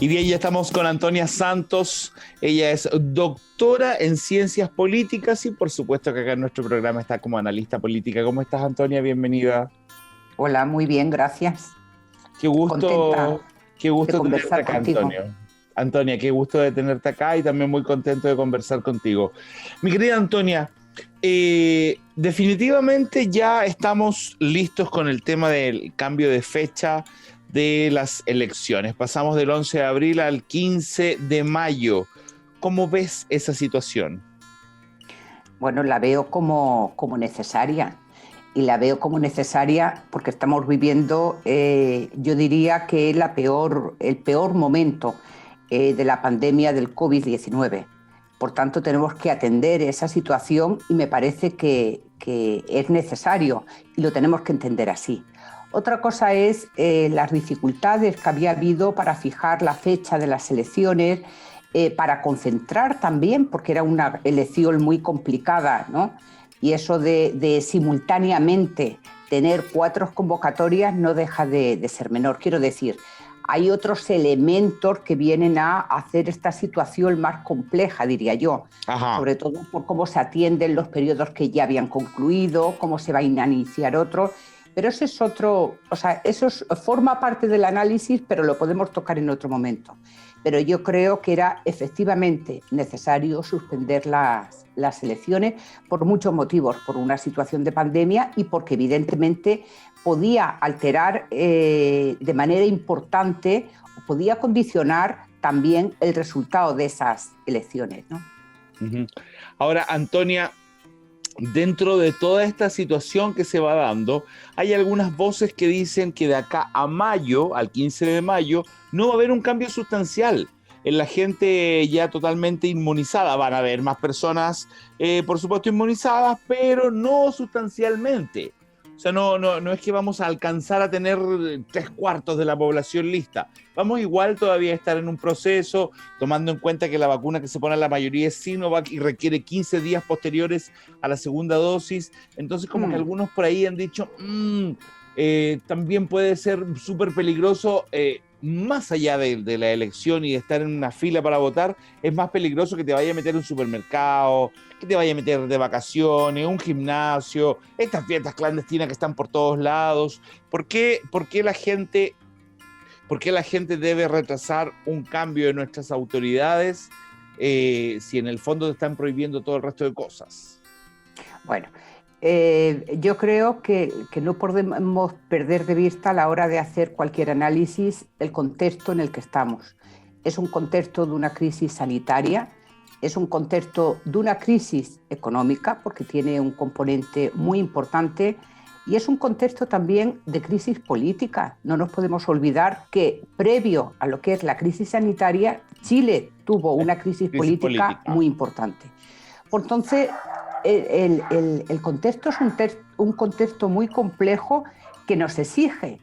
Y bien, ya estamos con Antonia Santos. Ella es doctora en Ciencias Políticas y por supuesto que acá en nuestro programa está como analista política. ¿Cómo estás, Antonia? Bienvenida. Hola, muy bien, gracias. Qué Contenta de gusto tenerte conversar acá, contigo. Antonio. Antonia, qué gusto de tenerte acá y también muy contento de conversar contigo. Mi querida Antonia, definitivamente ya estamos listos con el tema del cambio de fecha de las elecciones. Pasamos del 11 de abril al 15 de mayo. ¿Cómo ves esa situación? Bueno, la veo como necesaria y la veo como necesaria porque estamos viviendo, yo diría que el peor momento de la pandemia del COVID-19. Por tanto, tenemos que atender esa situación y me parece que es necesario y lo tenemos que entender así. Otra cosa es las dificultades que había habido para fijar la fecha de las elecciones, para concentrar también, porque era una elección muy complicada, ¿no? Y eso de simultáneamente tener 4 convocatorias no deja de ser menor. Quiero decir, hay otros elementos que vienen a hacer esta situación más compleja, diría yo, Ajá. sobre todo por cómo se atienden los periodos que ya habían concluido, cómo se va a iniciar otros. Pero eso es otro, o sea, forma parte del análisis, pero lo podemos tocar en otro momento. Pero yo creo que era efectivamente necesario suspender las elecciones por muchos motivos, por una situación de pandemia y porque evidentemente podía alterar de manera importante o podía condicionar también el resultado de esas elecciones, ¿no? Uh-huh. Ahora, Antonia, dentro de toda esta situación que se va dando, hay algunas voces que dicen que de acá a mayo, al 15 de mayo, no va a haber un cambio sustancial en la gente ya totalmente inmunizada. Van a haber más personas, por supuesto, inmunizadas, pero no sustancialmente. O sea, no es que vamos a alcanzar a tener 3/4 de la población lista. Vamos igual todavía a estar en un proceso, tomando en cuenta que la vacuna que se pone a la mayoría es Sinovac y requiere 15 días posteriores a la segunda dosis. Entonces, como que algunos por ahí han dicho, también puede ser súper peligroso, más allá de la elección y de estar en una fila para votar, es más peligroso que te vaya a meter en un supermercado, que te vaya a meter de vacaciones, un gimnasio, estas fiestas clandestinas que están por todos lados. ¿Por qué la gente debe retrasar un cambio de nuestras autoridades si en el fondo te están prohibiendo todo el resto de cosas? Bueno, yo creo que no podemos perder de vista a la hora de hacer cualquier análisis el contexto en el que estamos. Es un contexto de una crisis sanitaria, es un contexto de una crisis económica, porque tiene un componente muy importante, y es un contexto también de crisis política. No nos podemos olvidar que previo a lo que es la crisis sanitaria, Chile tuvo una crisis política muy importante. Por entonces, el contexto es un contexto muy complejo que nos exige,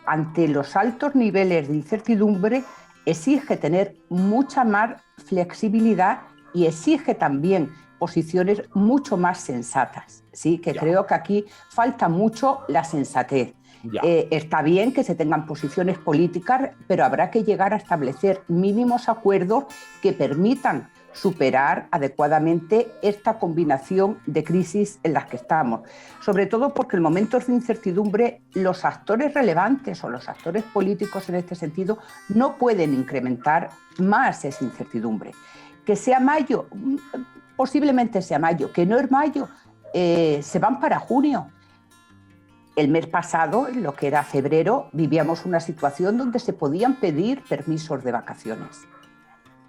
ante los altos niveles de incertidumbre, exige tener mucha más flexibilidad y exige también posiciones mucho más sensatas, ¿sí? Que creo que aquí falta mucho la sensatez. Está bien que se tengan posiciones políticas, pero habrá que llegar a establecer mínimos acuerdos que permitan superar adecuadamente esta combinación de crisis en las que estamos. Sobre todo porque en momentos de incertidumbre los actores relevantes o los actores políticos en este sentido no pueden incrementar más esa incertidumbre. Que sea mayo, posiblemente sea mayo, que no es mayo, se van para junio. El mes pasado, en lo que era febrero, vivíamos una situación donde se podían pedir permisos de vacaciones.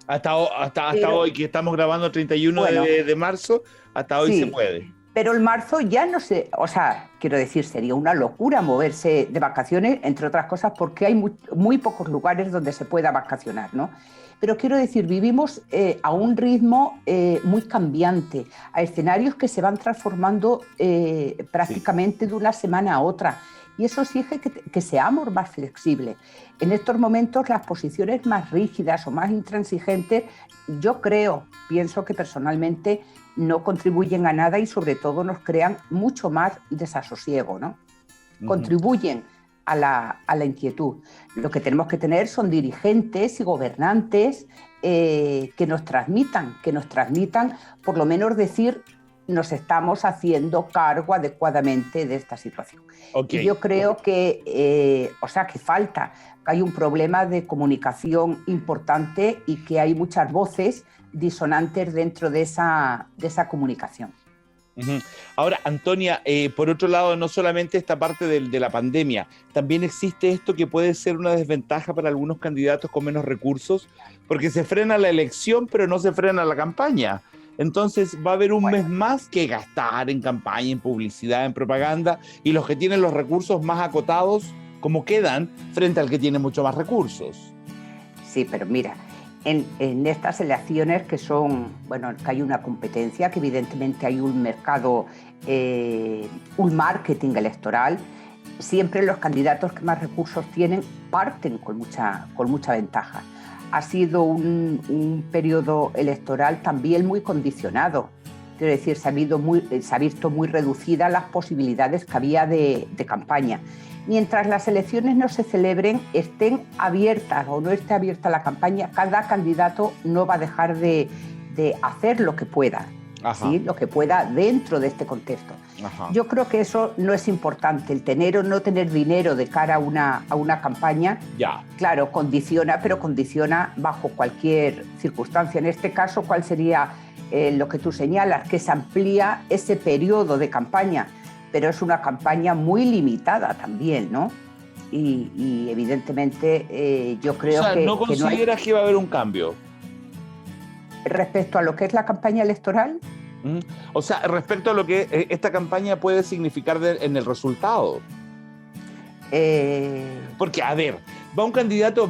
Hasta hoy, que estamos grabando el 31 de marzo, hasta hoy se puede. Pero el marzo ya no sé, o sea, quiero decir, sería una locura moverse de vacaciones, entre otras cosas, porque hay muy pocos lugares donde se pueda vacacionar, ¿no? Pero quiero decir, vivimos a un ritmo muy cambiante, a escenarios que se van transformando prácticamente de una semana a otra. Y eso exige que seamos más flexibles. En estos momentos, las posiciones más rígidas o más intransigentes, yo pienso que personalmente no contribuyen a nada y sobre todo nos crean mucho más desasosiego, ¿no? Contribuyen a la inquietud. Lo que tenemos que tener son dirigentes y gobernantes que nos transmitan, por lo menos decir, nos estamos haciendo cargo adecuadamente de esta situación. Okay. Y yo creo que falta, que hay un problema de comunicación importante y que hay muchas voces disonantes dentro de esa comunicación. Uh-huh. Ahora, Antonia, por otro lado, no solamente esta parte de la pandemia, también existe esto que puede ser una desventaja para algunos candidatos con menos recursos, porque se frena la elección, pero no se frena la campaña. Entonces va a haber un mes más que gastar en campaña, en publicidad, en propaganda, y los que tienen los recursos más acotados, ¿cómo quedan frente al que tiene mucho más recursos? Sí, pero mira, en estas elecciones que hay una competencia, que evidentemente hay un mercado, un marketing electoral, siempre los candidatos que más recursos tienen parten con mucha ventaja. Ha sido un periodo electoral también muy condicionado. Quiero decir, se ha visto muy reducidas las posibilidades que había de campaña. Mientras las elecciones no se celebren, estén abiertas o no esté abierta la campaña, cada candidato no va a dejar de hacer lo que pueda, ¿sí? Lo que pueda dentro de este contexto. Ajá. Yo creo que eso no es importante, el tener o no tener dinero de cara a una campaña, claro, condiciona, pero condiciona bajo cualquier circunstancia. En este caso, ¿cuál sería lo que tú señalas? Que se amplía ese periodo de campaña, pero es una campaña muy limitada también, ¿no? Y evidentemente yo creo que... ¿No consideras que va a haber un cambio? Respecto a lo que es la campaña electoral. O sea, respecto a lo que esta campaña puede significar en el resultado. Porque, a ver, va un candidato,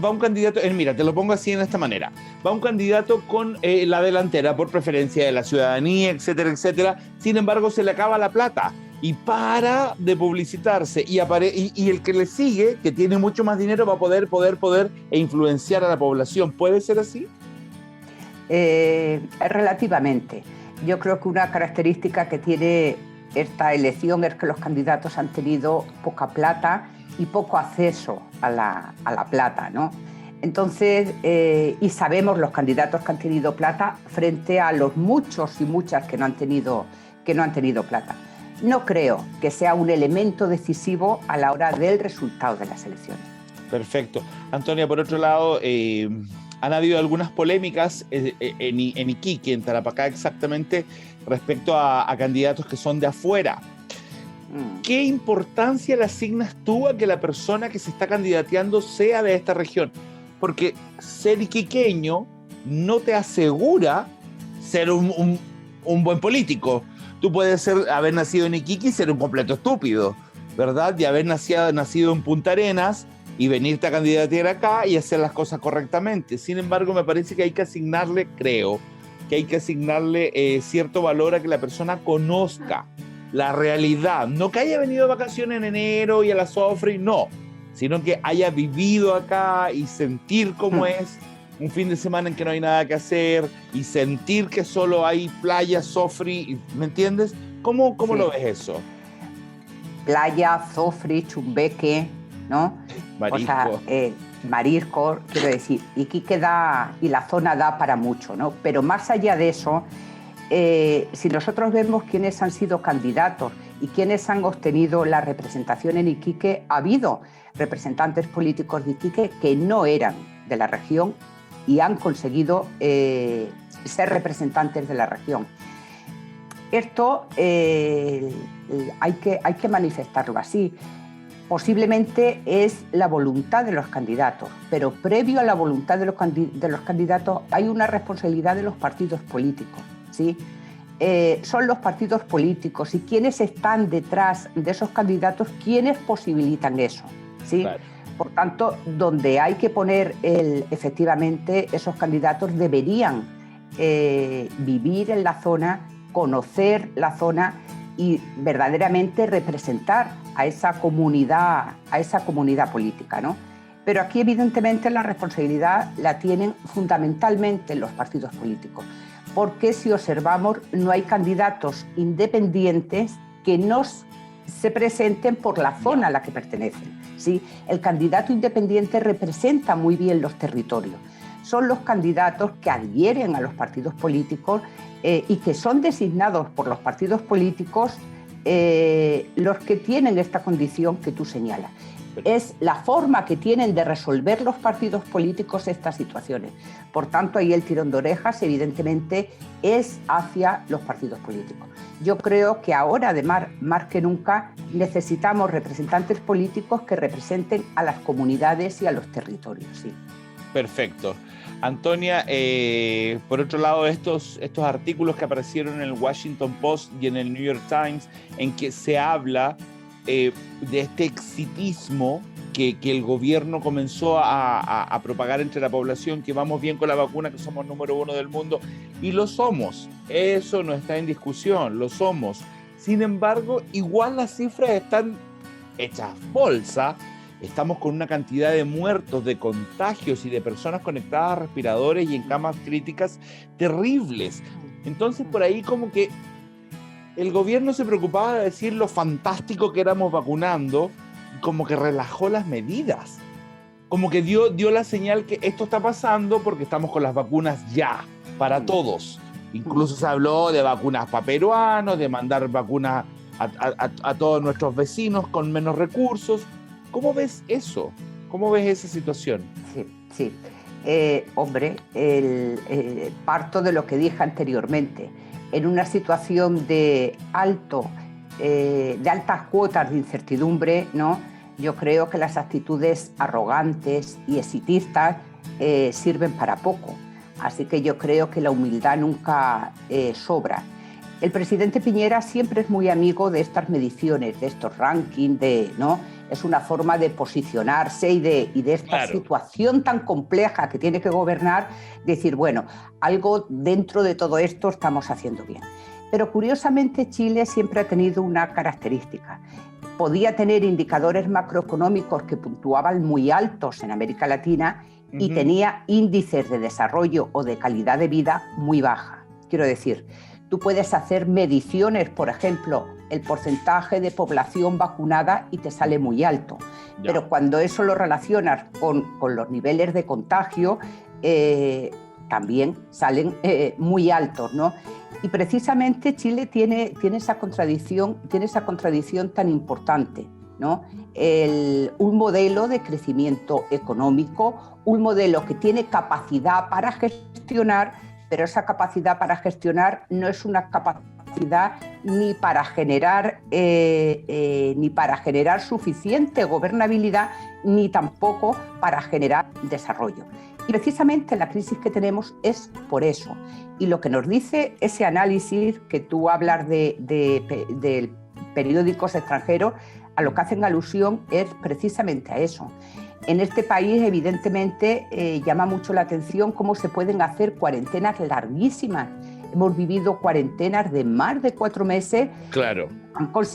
mira, te lo pongo así en esta manera. Va un candidato con la delantera por preferencia de la ciudadanía, etcétera, etcétera. Sin embargo, se le acaba la plata y para de publicitarse y el que le sigue, que tiene mucho más dinero, va a poder e influenciar a la población. ¿Puede ser así? Relativamente. Yo creo que una característica que tiene esta elección es que los candidatos han tenido poca plata y poco acceso a la plata, ¿no? Entonces, y sabemos los candidatos que han tenido plata frente a los muchos y muchas que no han tenido plata. No creo que sea un elemento decisivo a la hora del resultado de las elecciones. Perfecto. Antonia, por otro lado, han habido algunas polémicas en Iquique, en Tarapacá exactamente, respecto a candidatos que son de afuera. ¿Qué importancia le asignas tú a que la persona que se está candidateando sea de esta región? Porque ser iquiqueño no te asegura ser un buen político. Tú puedes haber nacido en Iquique y ser un completo estúpido, ¿verdad? Y haber nacido en Punta Arenas y venirte a candidatear acá y hacer las cosas correctamente. Sin embargo, me parece que hay que asignarle, cierto valor a que la persona conozca la realidad. No que haya venido de vacaciones en enero y a la Sofri, no. Sino que haya vivido acá y sentir cómo es un fin de semana en que no hay nada que hacer y sentir que solo hay playa, Sofri, ¿me entiendes? ¿Cómo lo ves eso? Playa, Sofri, Chumbeque, ¿no? Marisco. O sea, marisco, quiero decir, Iquique da y la zona da para mucho, ¿no? Pero más allá de eso, si nosotros vemos quiénes han sido candidatos y quiénes han obtenido la representación en Iquique, ha habido representantes políticos de Iquique que no eran de la región y han conseguido ser representantes de la región. Esto hay que manifestarlo así. Posiblemente es la voluntad de los candidatos, pero previo a la voluntad de los candidatos hay una responsabilidad de los partidos políticos, ¿sí? Son los partidos políticos y quienes están detrás de esos candidatos quienes posibilitan eso, ¿sí? Claro. Por tanto, donde hay que poner efectivamente esos candidatos deberían vivir en la zona, conocer la zona y verdaderamente representar a esa comunidad política, ¿no? Pero aquí evidentemente la responsabilidad la tienen fundamentalmente los partidos políticos, porque si observamos no hay candidatos independientes que no se presenten por la zona a la que pertenecen. ¿sí? El candidato independiente representa muy bien los territorios. Son los candidatos que adhieren a los partidos políticos y que son designados por los partidos políticos los que tienen esta condición que tú señalas. Es la forma que tienen de resolver los partidos políticos estas situaciones. Por tanto, ahí el tirón de orejas, evidentemente, es hacia los partidos políticos. Yo creo que ahora, además, más que nunca, necesitamos representantes políticos que representen a las comunidades y a los territorios. Sí. Perfecto. Antonia, por otro lado, estos artículos que aparecieron en el Washington Post y en el New York Times, en que se habla de este exitismo que el gobierno comenzó a propagar entre la población, que vamos bien con la vacuna, que somos número 1 del mundo, y lo somos. Eso no está en discusión, lo somos. Sin embargo, igual las cifras están hechas bolsa. Estamos con una cantidad de muertos, de contagios y de personas conectadas a respiradores y en camas críticas terribles. Entonces, por ahí como que el gobierno se preocupaba de decir lo fantástico que éramos vacunando, como que relajó las medidas, como que dio la señal que esto está pasando porque estamos con las vacunas ya, para todos. Incluso se habló de vacunas para peruanos, de mandar vacunas a todos nuestros vecinos con menos recursos. ¿Cómo ves eso? ¿Cómo ves esa situación? Sí. Hombre, parto de lo que dije anteriormente. En una situación de altas cuotas de incertidumbre, ¿no? Yo creo que las actitudes arrogantes y exitistas sirven para poco. Así que yo creo que la humildad nunca sobra. El presidente Piñera siempre es muy amigo de estas mediciones, de estos rankings, ¿no? Es una forma de posicionarse y de esta situación tan compleja que tiene que gobernar, decir, bueno, algo dentro de todo esto estamos haciendo bien. Pero curiosamente Chile siempre ha tenido una característica. Podía tener indicadores macroeconómicos que puntuaban muy altos en América Latina y tenía índices de desarrollo o de calidad de vida muy baja. Quiero decir, tú puedes hacer mediciones, por ejemplo, el porcentaje de población vacunada y te sale muy alto. Ya. Pero cuando eso lo relacionas con los niveles de contagio, también salen muy altos, ¿no? Y precisamente Chile tiene esa contradicción tan importante, ¿no? Un modelo de crecimiento económico, un modelo que tiene capacidad para gestionar, pero esa capacidad para gestionar no es una capacidad ni para generar suficiente gobernabilidad, ni tampoco para generar desarrollo. Y precisamente la crisis que tenemos es por eso. Y lo que nos dice ese análisis que tú hablas de periódicos extranjeros, a lo que hacen alusión es precisamente a eso. En este país, evidentemente, llama mucho la atención cómo se pueden hacer cuarentenas larguísimas. Hemos vivido cuarentenas de más de 4 meses. Claro.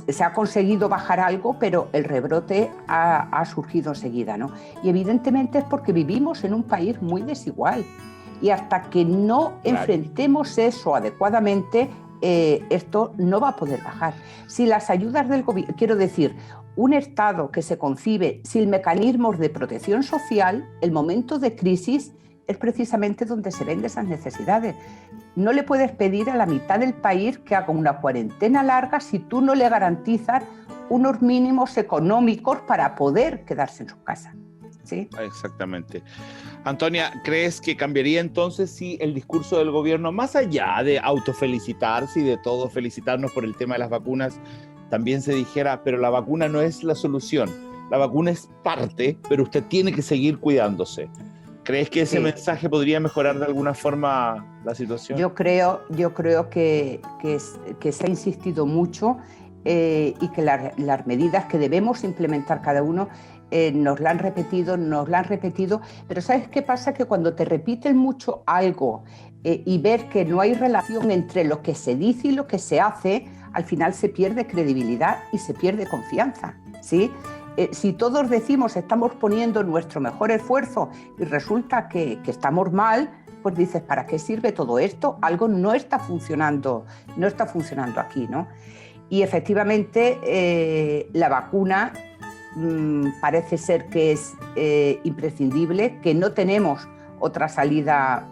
Se ha conseguido bajar algo, pero el rebrote ha surgido enseguida, ¿no? Y evidentemente es porque vivimos en un país muy desigual. Y hasta que no enfrentemos eso adecuadamente, esto no va a poder bajar. Si las ayudas del gobierno, quiero decir, un Estado que se concibe sin mecanismos de protección social, el momento de crisis es precisamente donde se ven esas necesidades. No le puedes pedir a la mitad del país que haga una cuarentena larga si tú no le garantizas unos mínimos económicos para poder quedarse en su casa. ¿Sí? Exactamente. Antonia, ¿crees que cambiaría entonces si el discurso del gobierno, más allá de autofelicitarse y de todo felicitarnos por el tema de las vacunas, también se dijera, pero la vacuna no es la solución, la vacuna es parte, pero usted tiene que seguir cuidándose? ¿Crees que ese mensaje podría mejorar de alguna forma la situación? Yo creo que se ha insistido mucho y que las medidas que debemos implementar cada uno nos la han repetido, pero ¿sabes qué pasa? Que cuando te repiten mucho algo y ver que no hay relación entre lo que se dice y lo que se hace, al final se pierde credibilidad y se pierde confianza, ¿sí? Si todos decimos estamos poniendo nuestro mejor esfuerzo y resulta que estamos mal, pues dices, ¿para qué sirve todo esto? Algo no está funcionando aquí, ¿no? Y efectivamente la vacuna parece ser que es imprescindible, que no tenemos otra salida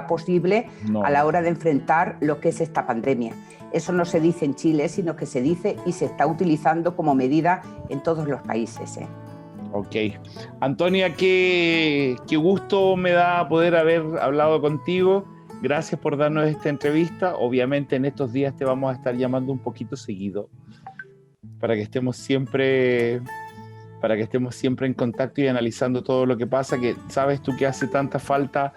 posible a la hora de enfrentar lo que es esta pandemia. Eso no se dice en Chile, sino que se dice y se está utilizando como medida en todos los países. Ok. Antonia, qué gusto me da poder haber hablado contigo. Gracias por darnos esta entrevista. Obviamente en estos días te vamos a estar llamando un poquito seguido para que estemos siempre en contacto y analizando todo lo que pasa, que sabes tú que hace tanta falta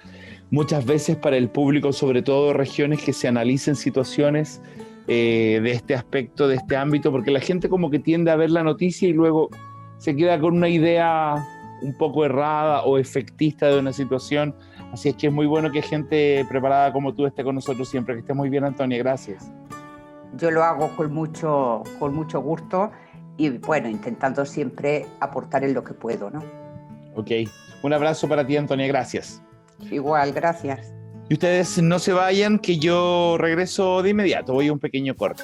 muchas veces para el público, sobre todo regiones, que se analicen situaciones de este aspecto, de este ámbito, porque la gente como que tiende a ver la noticia y luego se queda con una idea un poco errada o efectista de una situación. Así es que es muy bueno que gente preparada como tú esté con nosotros siempre. Que estés muy bien, Antonia, gracias. Yo lo hago con mucho gusto y bueno, intentando siempre aportar en lo que puedo, ¿no? Ok, un abrazo para ti, Antonia, gracias. Igual, gracias. Y ustedes no se vayan, que yo regreso de inmediato, voy a un pequeño corte.